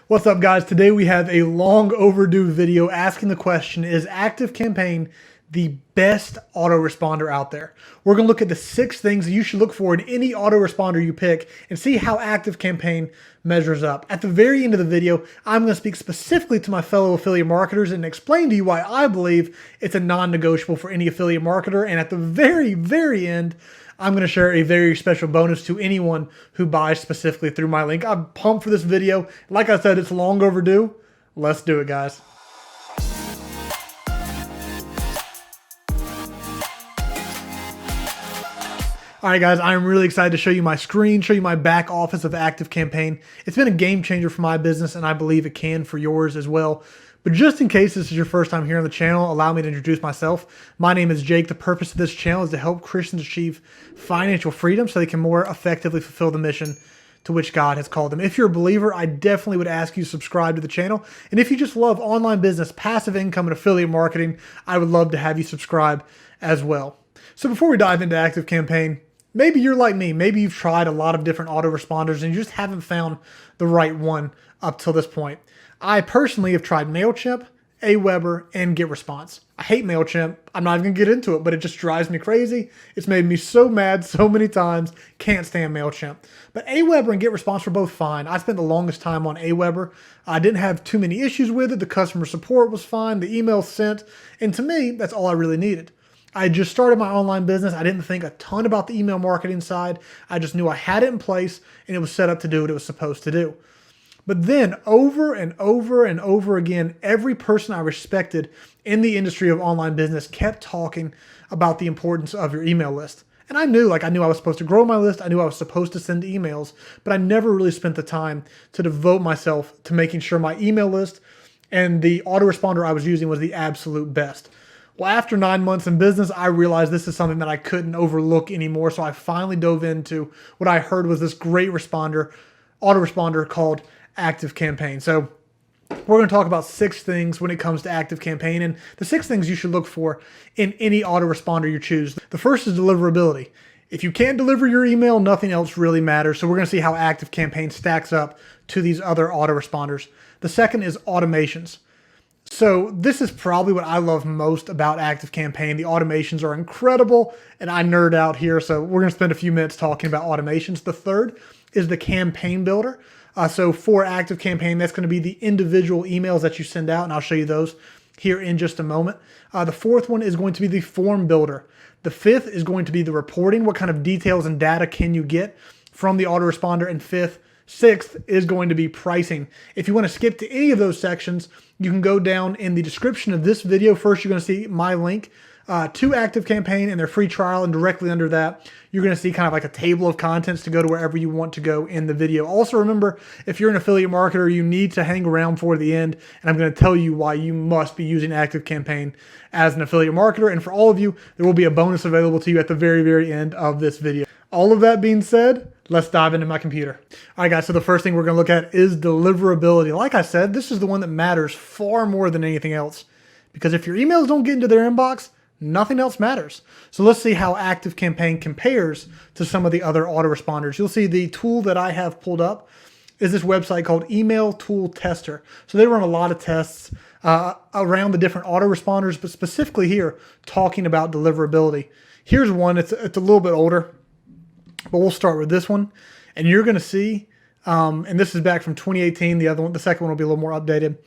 What's up, guys? Today we have a long overdue video asking the question, is ActiveCampaign the best autoresponder out there? We're going to look at the 6 things that you should look for in any autoresponder you pick and see how ActiveCampaign measures up. At the very end of the video, I'm going to speak specifically to my fellow affiliate marketers and explain to you why I believe it's a non-negotiable for any affiliate marketer. And at the very end, I'm going to share a very special bonus to anyone who buys specifically through my link. I'm pumped for this video. Like I said, it's long overdue. Let's do it, guys. All right, guys, I'm really excited to show you my screen, show you my back office of ActiveCampaign. It's been a game changer for my business, and I believe it can for yours as well. But just in case this is your first time here on the channel, allow me to introduce myself. My name is Jake. The purpose of this channel is to help Christians achieve financial freedom so they can more effectively fulfill the mission to which God has called them. If you're a believer, I definitely would ask you to subscribe to the channel. And if you just love online business, passive income, and affiliate marketing, I would love to have you subscribe as well. So before we dive into ActiveCampaign, maybe you're like me. Maybe you've tried a lot of different autoresponders and you just haven't found the right one up till this point. I personally have tried MailChimp, Aweber, and GetResponse. I hate MailChimp. I'm not even going to get into it, but it just drives me crazy. It's made me so mad so many times. Can't stand MailChimp. But Aweber and GetResponse were both fine. I spent the longest time on Aweber. I didn't have too many issues with it. The customer support was fine. The email sent. And to me, that's all I really needed. I had just started my online business. I didn't think a ton about the email marketing side. I just knew I had it in place and it was set up to do what it was supposed to do. But then over and over again, every person I respected in the industry of online business kept talking about the importance of your email list. And I knew I was supposed to grow my list. I knew I was supposed to send emails, but I never really spent the time to devote myself to making sure my email list and the autoresponder I was using was the absolute best. Well, after 9 months in business, I realized this is something that I couldn't overlook anymore. So I finally dove into what I heard was this great autoresponder called ActiveCampaign. So we're going to talk about 6 things when it comes to ActiveCampaign and the 6 things you should look for in any autoresponder you choose. The first is deliverability. If you can't deliver your email, nothing else really matters. So we're going to see how ActiveCampaign stacks up to these other autoresponders. The second is automations. So this is probably what I love most about ActiveCampaign. The automations are incredible, and I nerd out here, so we're going to spend a few minutes talking about automations. The third is the campaign builder. So for ActiveCampaign, that's going to be the individual emails that you send out, and I'll show you those here in just a moment. The fourth one is going to be the form builder. The fifth is going to be the reporting. What kind of details and data can you get from the autoresponder? And sixth is going to be pricing. If you want to skip to any of those sections, you can go down in the description of this video. First, you're going to see my link to ActiveCampaign and their free trial, and directly under that, you're going to see kind of like a table of contents to go to wherever you want to go in the video. Also, remember, if you're an affiliate marketer, you need to hang around for the end, and I'm going to tell you why you must be using ActiveCampaign as an affiliate marketer. And for all of you, there will be a bonus available to you at the very end of this video. All of that being said, let's dive into my computer. All right, guys, so the first thing we're going to look at is deliverability. Like I said, this is the one that matters far more than anything else, because if your emails don't get into their inbox, nothing else matters. So let's see how ActiveCampaign compares to some of the other autoresponders. You'll see the tool that I have pulled up is this website called Email Tool Tester. So they run a lot of tests around the different autoresponders, but specifically here, talking about deliverability. Here's one. It's a little bit older, but we'll start with this one. And you're going to see, and this is back from 2018. The second one will be a little more updated.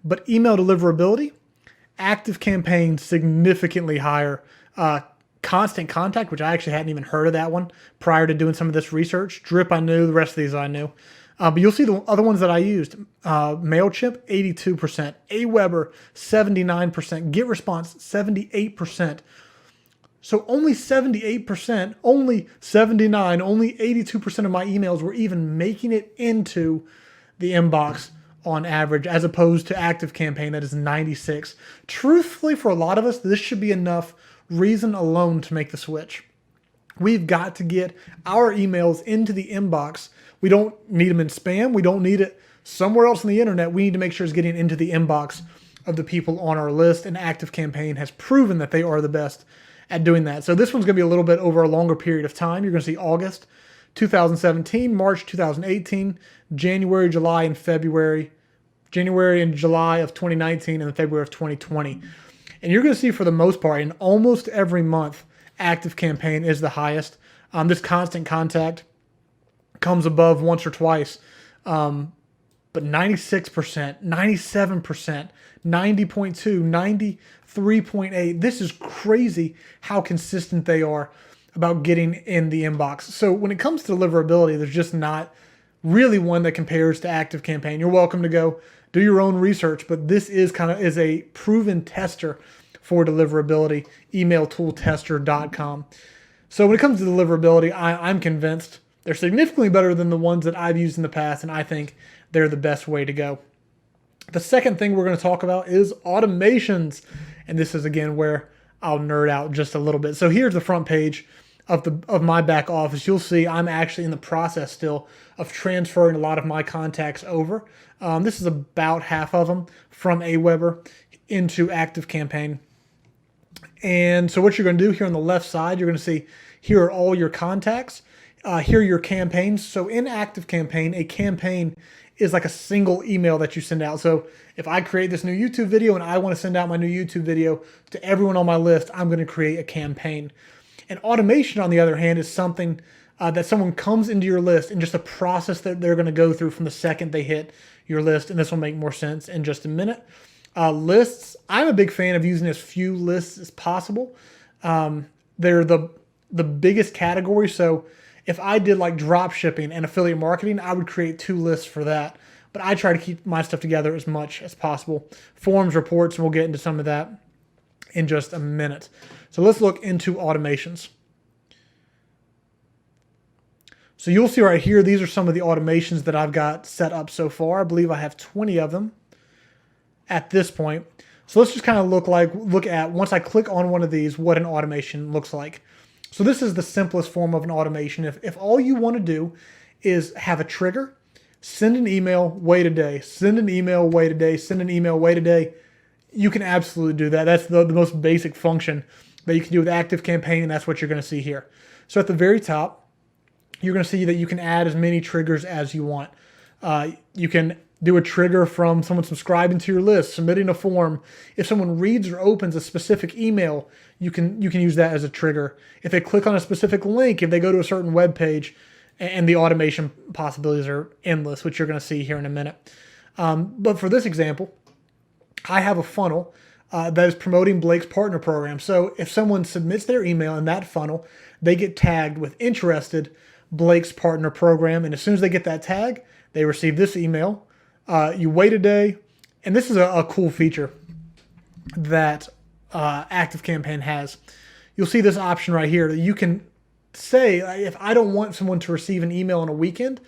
But email deliverability, ActiveCampaign significantly higher. Constant Contact, which I actually hadn't even heard of that one prior to doing some of this research. Drip I knew, the rest of these I knew. But you'll see the other ones that I used. MailChimp, 82%. Aweber, 79%. GetResponse, 78%. So only 78%, only 79%, only 82% of my emails were even making it into the inbox on average, as opposed to ActiveCampaign that is 96%. Truthfully, for a lot of us, this should be enough reason alone to make the switch. We've got to get our emails into the inbox. We don't need them in spam. We don't need it somewhere else on the internet. We need to make sure it's getting into the inbox of the people on our list, and ActiveCampaign has proven that they are the best at doing that. So this one's going to be a little bit over a longer period of time. You're going to see August 2017, March 2018, January, July, and February January and July of 2019, and February of 2020. And you're going to see for the most part, in almost every month, ActiveCampaign is the highest. This constant contact comes above once or twice. But 96%, 97%, 90.2, 93.8. This is crazy how consistent they are about getting in the inbox. So when it comes to deliverability, there's just not really one that compares to ActiveCampaign. You're welcome to go do your own research, but this is is a proven tester for deliverability, emailtooltester.com. So when it comes to deliverability, I'm convinced they're significantly better than the ones that I've used in the past, and I think they're the best way to go. The second thing we're going to talk about is automations, and this is again where I'll nerd out just a little bit. So here's the front page of my back office. You'll see I'm actually in the process still of transferring a lot of my contacts over. This is about half of them from Aweber into ActiveCampaign. And so what you're going to do here on the left side, you're going to see here are all your contacts. Here are your campaigns. So in ActiveCampaign, a campaign is like a single email that you send out. So if I create this new YouTube video and I want to send out my new YouTube video to everyone on my list, I'm going to create a campaign. And automation, on the other hand, is something that someone comes into your list and just a process that they're going to go through from the second they hit your list. And this will make more sense in just a minute. Lists, I'm a big fan of using as few lists as possible. They're the biggest category. So if I did like drop shipping and affiliate marketing, I would create 2 lists for that. But I try to keep my stuff together as much as possible. Forms, reports, and we'll get into some of that in just a minute. So let's look into automations. So you'll see right here, these are some of the automations that I've got set up so far. I believe I have 20 of them at this point. So let's just kind of look at, once I click on one of these, what an automation looks like. So this is the simplest form of an automation. If all you want to do is have a trigger, send an email, wait a day, send an email, wait a day, send an email, wait a day, you can absolutely do that. That's the most basic function that you can do with ActiveCampaign, and that's what you're going to see here. So at the very top, you're going to see that you can add as many triggers as you want. You can do a trigger from someone subscribing to your list, submitting a form. If someone reads or opens a specific email, you can use that as a trigger. If they click on a specific link, if they go to a certain web page, and the automation possibilities are endless, which you're going to see here in a minute. But for this example, I have a funnel that is promoting Blake's partner program. So if someone submits their email in that funnel, they get tagged with interested Blake's partner program. And as soon as they get that tag, they receive this email. You wait a day, and this is a cool feature that ActiveCampaign has. You'll see this option right here that you can say, if I don't want someone to receive an email on a weekend,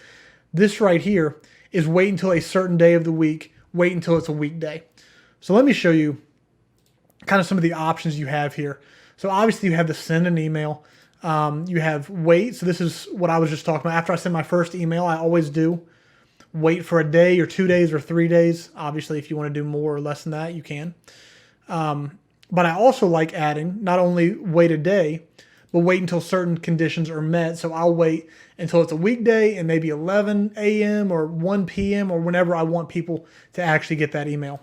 this right here is wait until a certain day of the week, wait until it's a weekday. So let me show you kind of some of the options you have here. So obviously you have the send an email. You have wait. So this is what I was just talking about. After I send my first email, I always do wait for a day or 2 days or 3 days. Obviously, if you want to do more or less than that, you can. But I also like adding not only wait a day, but wait until certain conditions are met. So I'll wait until it's a weekday and maybe 11 a.m. or 1 p.m. or whenever I want people to actually get that email.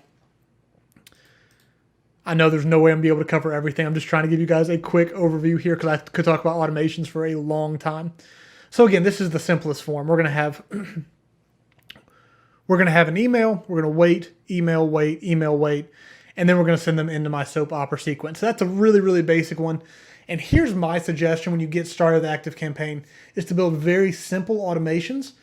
I know there's no way I'm going to be able to cover everything. I'm just trying to give you guys a quick overview here because I could talk about automations for a long time. So again, this is the simplest form. We're going to have an email. We're going to wait, email, wait, and then we're going to send them into my soap opera sequence. So that's a really, really basic one. And here's my suggestion when you get started with ActiveCampaign is to build very simple automations.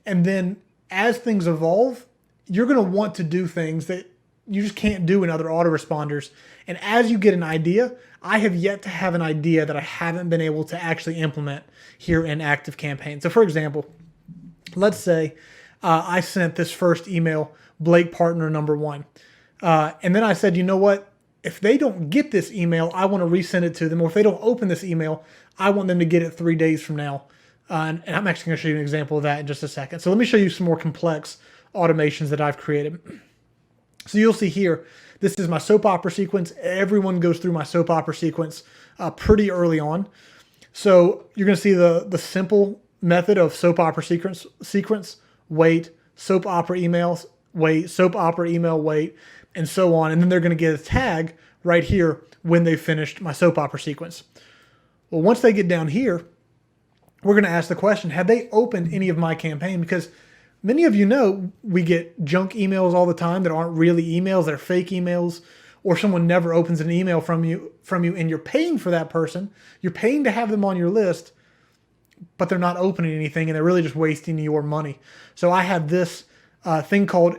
And then as things evolve, you're going to want to do things that you just can't do in other autoresponders. And as you get an idea, I have yet to have an idea that I haven't been able to actually implement here in ActiveCampaign. So for example, let's say I sent this first email, Blake partner number 1. And then I said, you know what? If they don't get this email, I want to resend it to them. Or if they don't open this email, I want them to get it 3 days from now. And I'm actually going to show you an example of that in just a second. So let me show you some more complex automations that I've created. So you'll see here, this is my soap opera sequence. Everyone goes through my soap opera sequence pretty early on. So you're going to see the simple method of soap opera sequence, wait, soap opera emails, wait, soap opera email wait, and so on. And then they're going to get a tag right here when they finished my soap opera sequence. Well, once they get down here, we're going to ask the question, have they opened any of my campaign? Because many of you know we get junk emails all the time that aren't really emails, they're fake emails, or someone never opens an email from you and you're paying for that person. You're paying to have them on your list, but they're not opening anything and they're really just wasting your money. So I have this thing called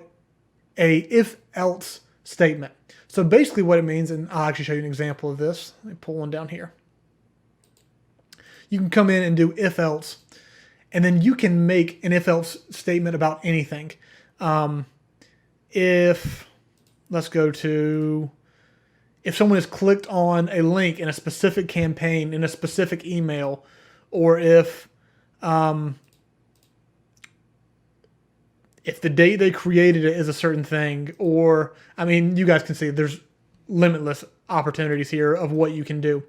a if-else statement. So basically what it means, and I'll actually show you an example of this. Let me pull one down here. You can come in and do if-else, and then you can make an if-else statement about anything. Let's go to, if someone has clicked on a link in a specific campaign, in a specific email, or if the date they created it is a certain thing, or, I mean, you guys can see there's limitless opportunities here of what you can do.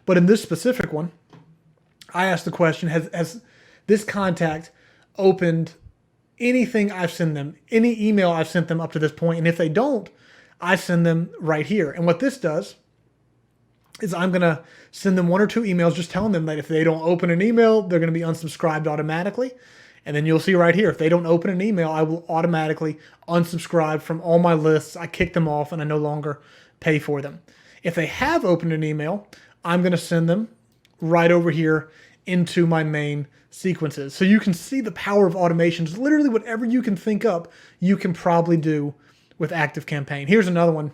But in this specific one, I asked the question, has this contact opened anything I've sent them, any email I've sent them up to this point? And if they don't, I send them right here. And what this does is I'm going to send them 1 or 2 emails just telling them that if they don't open an email, they're going to be unsubscribed automatically. And then you'll see right here, if they don't open an email, I will automatically unsubscribe from all my lists. I kick them off and I no longer pay for them. If they have opened an email, I'm going to send them right over here into my main sequences. So you can see the power of automations. Literally whatever you can think up, you can probably do with ActiveCampaign. Here's another one.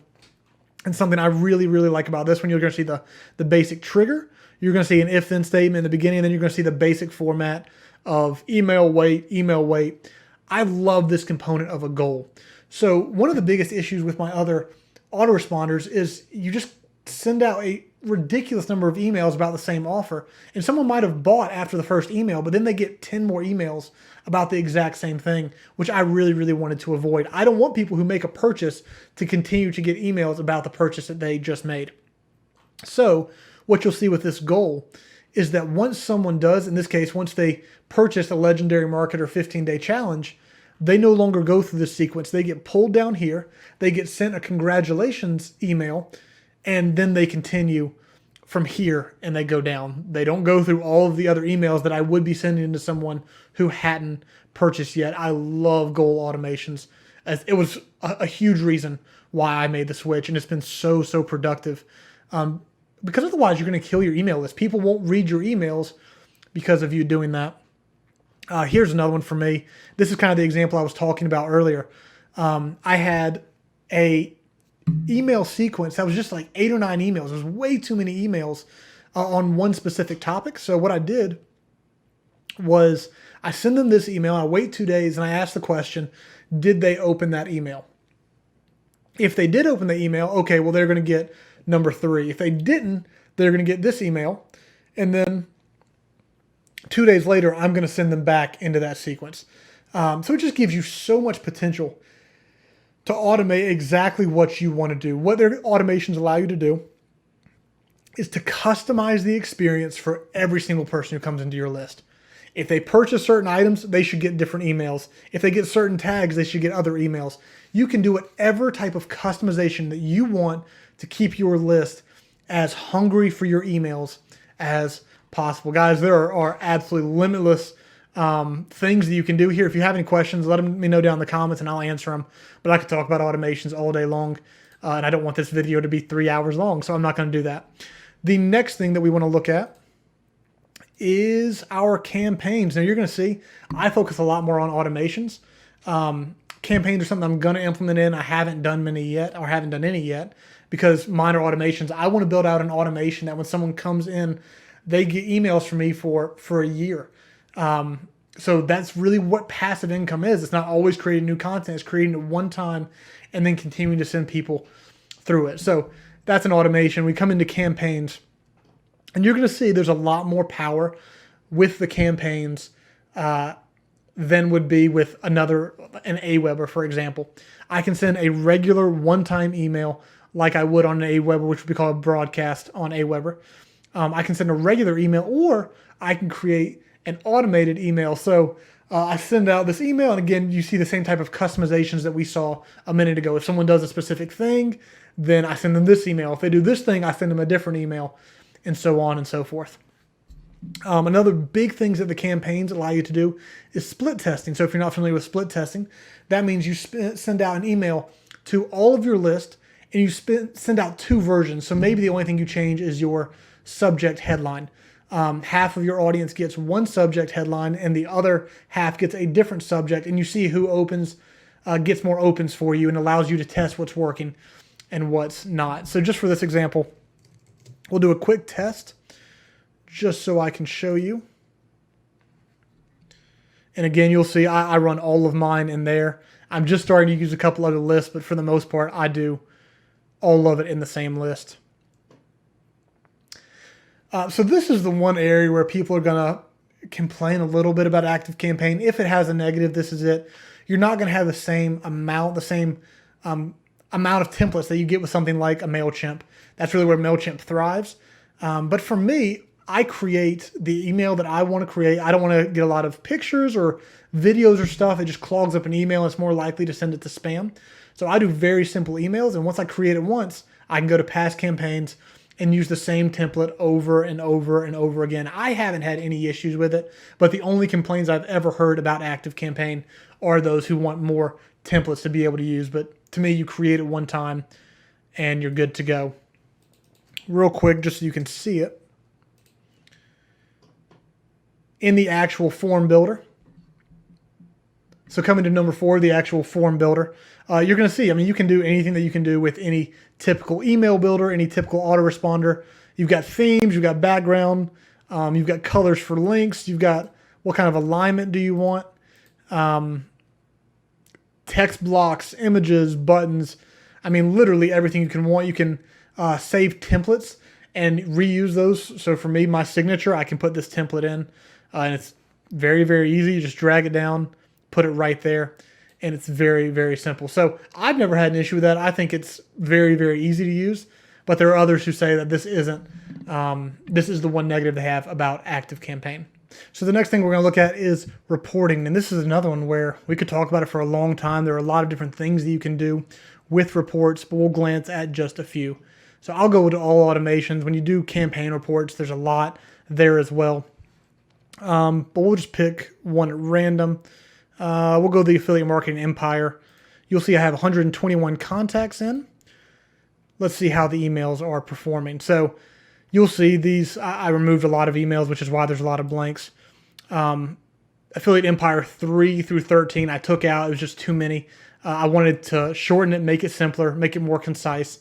And something I really, really like about this one, you're going to see the basic trigger. You're going to see an if-then statement in the beginning, and then you're going to see the basic format of email wait, email wait. I love this component of a goal. So one of the biggest issues with my other autoresponders is you just send out a ridiculous number of emails about the same offer. And someone might have bought after the first email, but then they get 10 more emails about the exact same thing, which I really, really wanted to avoid. I don't want people who make a purchase to continue to get emails about the purchase that they just made. So what you'll see with this goal is that once someone does, in this case, once they purchase a Legendary Marketer 15-day challenge, they no longer go through this sequence. They get pulled down here, they get sent a congratulations email, and then they continue from here and they go down. They don't go through all of the other emails that I would be sending to someone who hadn't purchased yet. I love goal automations. As it was a huge reason why I made the switch, and it's been so, so productive. Because otherwise you're going to kill your email list. People won't read your emails because of you doing that. Here's another one for me. This is kind of the example I was talking about earlier. I had a email sequence that was just like 8 or 9 emails. It was way too many emails on one specific topic. So what I did was I send them this email, I wait 2 days, and I ask the question, did they open that email? If they did open the email, okay, well, they're going to get number 3. If they didn't, they're going to get this email. And then 2 days later, I'm going to send them back into that sequence. So it just gives you so much potential to automate exactly what you want to do. What their automations allow you to do is to customize the experience for every single person who comes into your list. If they purchase certain items, they should get different emails. If they get certain tags, they should get other emails. You can do whatever type of customization that you want to keep your list as hungry for your emails as possible. Guys, there are absolutely limitless things that you can do here. If you have any questions, let me know down in the comments and I'll answer them. But I could talk about automations all day long, and I don't want this video to be 3 hours long, so I'm not going to do that. The next thing that we want to look at is our campaigns. Now you're going to see I focus a lot more on automations. Campaigns are something I'm going to implement in. I haven't done many yet, or haven't done any yet, because mine are automations. I want to build out an automation that when someone comes in, they get emails from me for a year. So that's really what passive income is. It's not always creating new content. It's creating it one time and then continuing to send people through it. So that's an automation. We come into campaigns, and you're going to see there's a lot more power with the campaigns than would be with an Aweber, for example. I can send a regular one-time email like I would on an Aweber, which would be called a broadcast on Aweber. I can send a regular email, or I can create an automated email. So I send out this email, and again, you see the same type of customizations that we saw a minute ago. If someone does a specific thing, then I send them this email. If they do this thing, I send them a different email, and so on and so forth. Another big things that the campaigns allow you to do is split testing. So if you're not familiar with split testing, that means you send out an email to all of your list, and you send out two versions. So maybe the only thing you change is your subject headline. Half of your audience gets one subject headline, and the other half gets a different subject, and you see who gets more opens for you, and allows you to test what's working and what's not. So just for this example, we'll do a quick test just so I can show you. And again, you'll see I run all of mine in there. I'm just starting to use a couple other lists, but for the most part, I do all of it in the same list. So this is the one area where people are going to complain a little bit about ActiveCampaign. If it has a negative, this is it. You're not going to have the same amount of templates that you get with something like a MailChimp. That's really where MailChimp thrives. But for me, I create the email that I want to create. I don't want to get a lot of pictures or videos or stuff. It just clogs up an email. It's more likely to send it to spam. So I do very simple emails. And once I create it once, I can go to past campaigns and use the same template over and over and over again. I haven't had any issues with it, but the only complaints I've ever heard about ActiveCampaign are those who want more templates to be able to use. But to me, you create it one time and you're good to go. Real quick, just so you can see it. In the actual form builder. So coming to number 4, the actual form builder, you're going to see, you can do anything that you can do with any typical email builder, any typical autoresponder. You've got themes, you've got background, you've got colors for links, you've got what kind of alignment do you want, text blocks, images, buttons. Literally everything you can want. You can save templates and reuse those. So for me, my signature, I can put this template in, and it's very, very easy. You just drag it down, put it right there, and it's very, very simple. So I've never had an issue with that. I think it's very, very easy to use, but there are others who say that this isn't. This is the one negative they have about ActiveCampaign. So the next thing we're going to look at is reporting, and this is another one where we could talk about it for a long time. There are a lot of different things that you can do with reports, but we'll glance at just a few. So I'll go to all automations. When you do campaign reports, there's a lot there as well. But we'll just pick one at random. We'll go the affiliate marketing empire. You'll see I have 121 contacts in. Let's see how the emails are performing. So you'll see these, I removed a lot of emails, which is why there's a lot of blanks. Affiliate empire 3 through 13, I took out. It was just too many. I wanted to shorten it, make it simpler, make it more concise.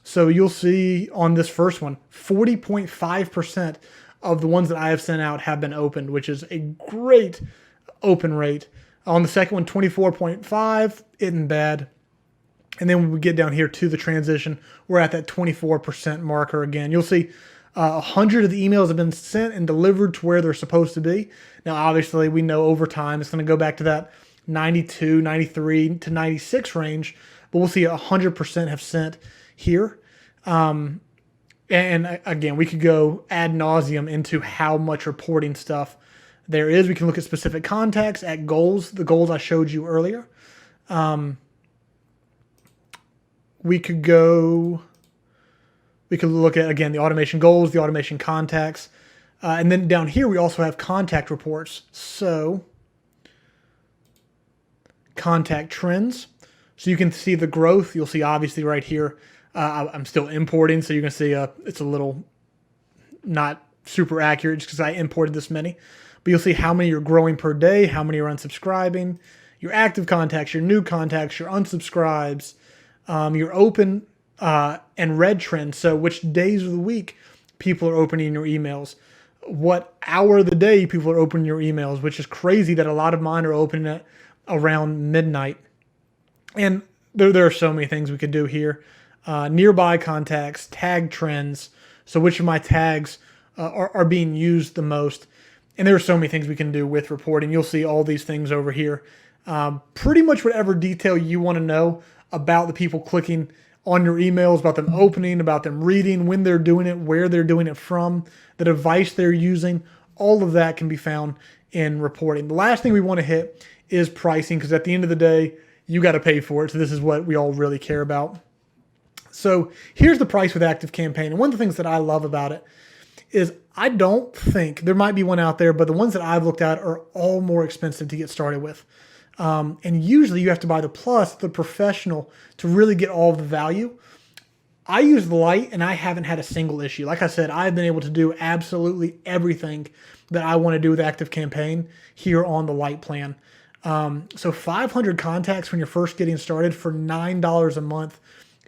So you'll see on this first one, 40.5% of the ones that I have sent out have been opened, which is a great open rate. On the second one, 24.5, isn't bad. And then when we get down here to the transition, we're at that 24% marker again. You'll see 100 of the emails have been sent and delivered to where they're supposed to be. Now, obviously, we know over time it's going to go back to that 92, 93 to 96 range, but we'll see 100% have sent here. And again, we could go ad nauseum into how much reporting stuff there is. We can look at specific contacts, at goals, the goals I showed you earlier. We could look at, again, the automation goals, the automation contacts. And then down here, we also have contact reports. So contact trends. So you can see the growth. You'll see obviously right here, I'm still importing. So you're going to see it's a little not super accurate just because I imported this many. But you'll see how many you're growing per day, how many are unsubscribing, your active contacts, your new contacts, your unsubscribes, your open and read trends. So which days of the week people are opening your emails, what hour of the day people are opening your emails, which is crazy that a lot of mine are opening at around midnight. And there are so many things we could do here. Nearby contacts, tag trends. So which of my tags are being used the most. And there are so many things we can do with reporting. You'll see all these things over here. Pretty much whatever detail you want to know about the people clicking on your emails, about them opening, about them reading, when they're doing it, where they're doing it from, the device they're using. All of that can be found in reporting. The last thing we want to hit is pricing, because at the end of the day, you got to pay for it. So this is what we all really care about. So here's the price with ActiveCampaign. And one of the things that I love about it is I don't think, there might be one out there, but the ones that I've looked at are all more expensive to get started with. And usually you have to buy the Plus, the Professional, to really get all of the value. I use the Lite and I haven't had a single issue. Like I said, I've been able to do absolutely everything that I want to do with ActiveCampaign here on the Lite plan. So 500 contacts when you're first getting started for $9 a month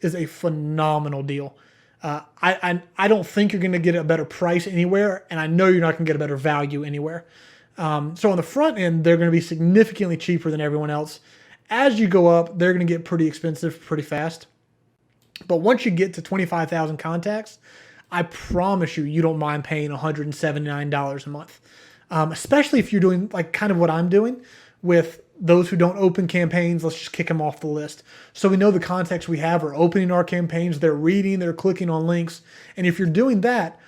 is a phenomenal deal. I don't think you're going to get a better price anywhere, and I know you're not going to get a better value anywhere. So on the front end, they're going to be significantly cheaper than everyone else. As you go up, they're going to get pretty expensive pretty fast. But once you get to 25,000 contacts, I promise you don't mind paying $179 a month. Especially if you're doing like kind of what I'm doing with those who don't open campaigns. Let's just kick them off the list. So we know the contacts we have are opening our campaigns, they're reading, they're clicking on links. And if you're doing that,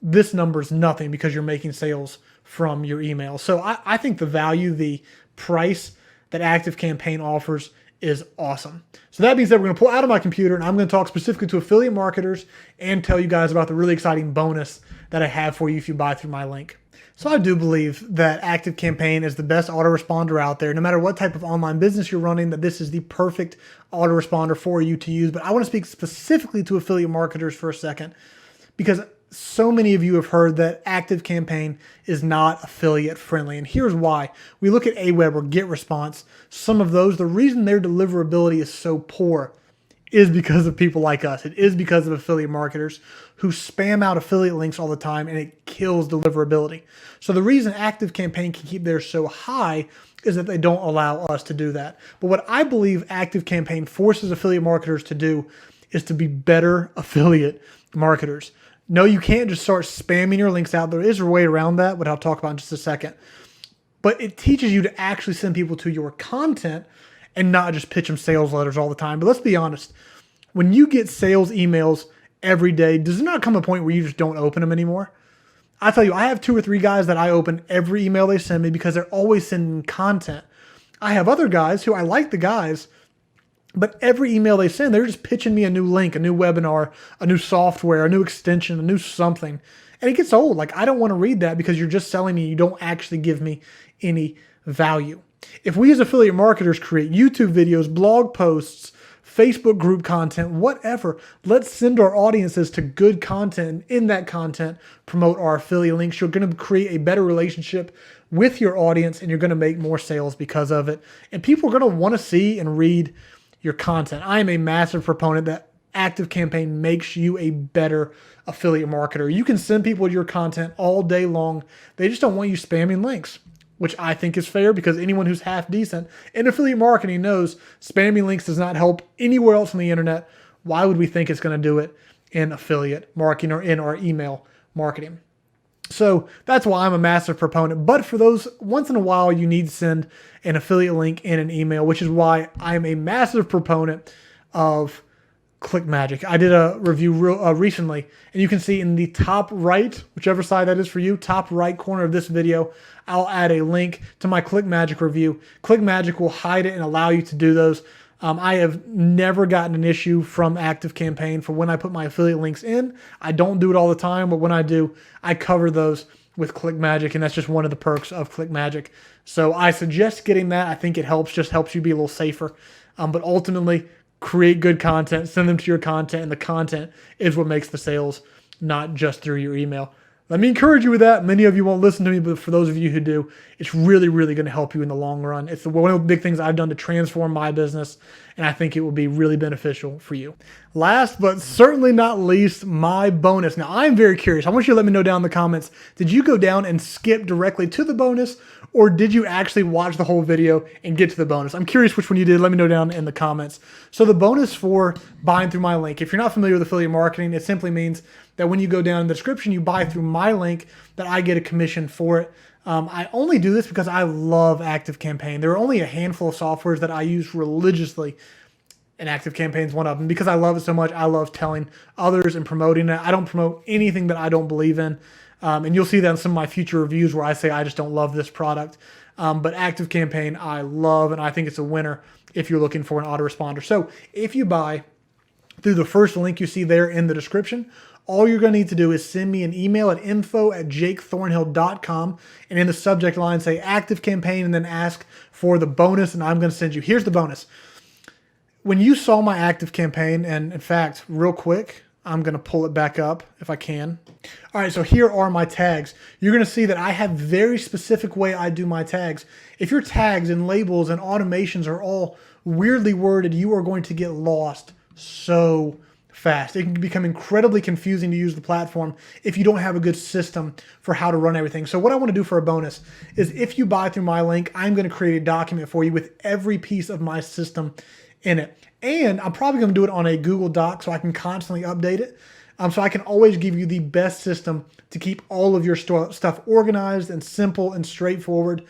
this number is nothing because you're making sales from your email. So I think the value, the price that ActiveCampaign offers is awesome. So that means that we're going to pull out of my computer and I'm going to talk specifically to affiliate marketers and tell you guys about the really exciting bonus that I have for you if you buy through my link. So I do believe that ActiveCampaign is the best autoresponder out there. No matter what type of online business you're running, that this is the perfect autoresponder for you to use. But I want to speak specifically to affiliate marketers for a second, because so many of you have heard that ActiveCampaign is not affiliate friendly. And here's why. We look at Aweber or GetResponse. Some of those, the reason their deliverability is so poor is because of people like us. It is because of affiliate marketers who spam out affiliate links all the time, and it kills deliverability. So the reason ActiveCampaign can keep theirs so high is that they don't allow us to do that. But what I believe ActiveCampaign forces affiliate marketers to do is to be better affiliate marketers. No, you can't just start spamming your links out. There is a way around that, which I'll talk about in just a second. But it teaches you to actually send people to your content and not just pitch them sales letters all the time. But let's be honest, when you get sales emails every day, does there not come a point where you just don't open them anymore? I tell you, I have 2 or 3 guys that I open every email they send me because they're always sending content. I have other guys who I like the guys, but every email they send, they're just pitching me a new link, a new webinar, a new software, a new extension, a new something. And it gets old. Like, I don't want to read that because you're just selling me. You don't actually give me any value. If we as affiliate marketers create YouTube videos, blog posts, Facebook group content, whatever, let's send our audiences to good content. And in that content, promote our affiliate links. You're going to create a better relationship with your audience, and you're going to make more sales because of it. And people are going to want to see and read your content. I am a massive proponent that ActiveCampaign makes you a better affiliate marketer. You can send people your content all day long. They just don't want you spamming links, which I think is fair, because anyone who's half decent in affiliate marketing knows spamming links does not help anywhere else on the internet. Why would we think it's going to do it in affiliate marketing or in our email marketing? So that's why I'm a massive proponent. But for those, once in a while, you need to send an affiliate link in an email, which is why I'm a massive proponent of ClickMagick. I did a review recently, and you can see in the top right, whichever side that is for you, top right corner of this video, I'll add a link to my ClickMagick review. ClickMagick will hide it and allow you to do those. I have never gotten an issue from ActiveCampaign for when I put my affiliate links in. I don't do it all the time, but when I do, I cover those with ClickMagick, and that's just one of the perks of ClickMagick. So I suggest getting that. I think it helps you be a little safer. But ultimately, create good content, send them to your content, and the content is what makes the sales, not just through your email. Let me encourage you with that. Many of you won't listen to me, but for those of you who do, it's really, really going to help you in the long run. It's one of the big things I've done to transform my business, and I think it will be really beneficial for you. Last but certainly not least, my bonus. Now, I'm very curious. I want you to let me know down in the comments, did you go down and skip directly to the bonus, or did you actually watch the whole video and get to the bonus? I'm curious which one you did. Let me know down in the comments. So the bonus for buying through my link, if you're not familiar with affiliate marketing, it simply means that when you go down in the description, you buy through my link, that I get a commission for it. I only do this because I love ActiveCampaign. There are only a handful of softwares that I use religiously, and ActiveCampaign is one of them. Because I love it so much, I love telling others and promoting it. I don't promote anything that I don't believe in. And you'll see that in some of my future reviews where I say I just don't love this product. But ActiveCampaign I love, and I think it's a winner if you're looking for an autoresponder. So if you buy through the first link you see there in the description, all you're going to need to do is send me an email at info@jakethornhill.com, and in the subject line say ActiveCampaign, and then ask for the bonus, and I'm going to send you. Here's the bonus. When you saw my ActiveCampaign, and in fact, real quick, I'm going to pull it back up if I can. All right, so here are my tags. You're going to see that I have very specific way I do my tags. If your tags and labels and automations are all weirdly worded, you are going to get lost so fast. It can become incredibly confusing to use the platform if you don't have a good system for how to run everything. So what I want to do for a bonus is if you buy through my link, I'm going to create a document for you with every piece of my system in it. And I'm probably going to do it on a Google Doc so I can constantly update it. So I can always give you the best system to keep all of your stuff organized and simple and straightforward.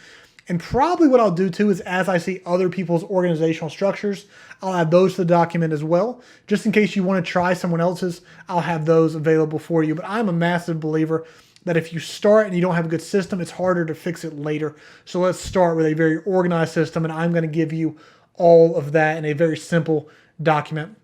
And probably what I'll do too is as I see other people's organizational structures, I'll add those to the document as well. Just in case you want to try someone else's, I'll have those available for you. But I'm a massive believer that if you start and you don't have a good system, it's harder to fix it later. So let's start with a very organized system, and I'm going to give you all of that in a very simple document.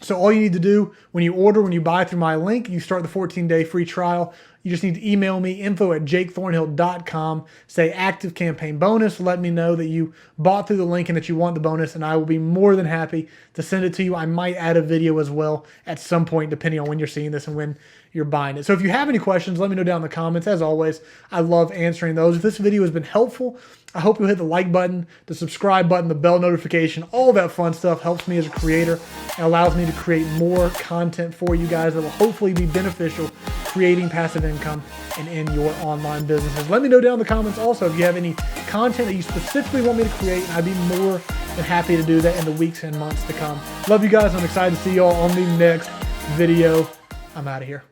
So all you need to do when you buy through my link, you start the 14-day free trial. You just need to email me, info@jakethornhill.com, say ActiveCampaign bonus, let me know that you bought through the link and that you want the bonus, and I will be more than happy to send it to you. I might add a video as well at some point, depending on when you're seeing this and when you're buying it. So if you have any questions, let me know down in the comments. As always, I love answering those. If this video has been helpful, I hope you'll hit the like button, the subscribe button, the bell notification. All that fun stuff helps me as a creator and allows me to create more content for you guys that will hopefully be beneficial, creating passive income and in your online businesses. Let me know down in the comments also if you have any content that you specifically want me to create, and I'd be more than happy to do that in the weeks and months to come. Love you guys. I'm excited to see y'all on the next video. I'm out of here.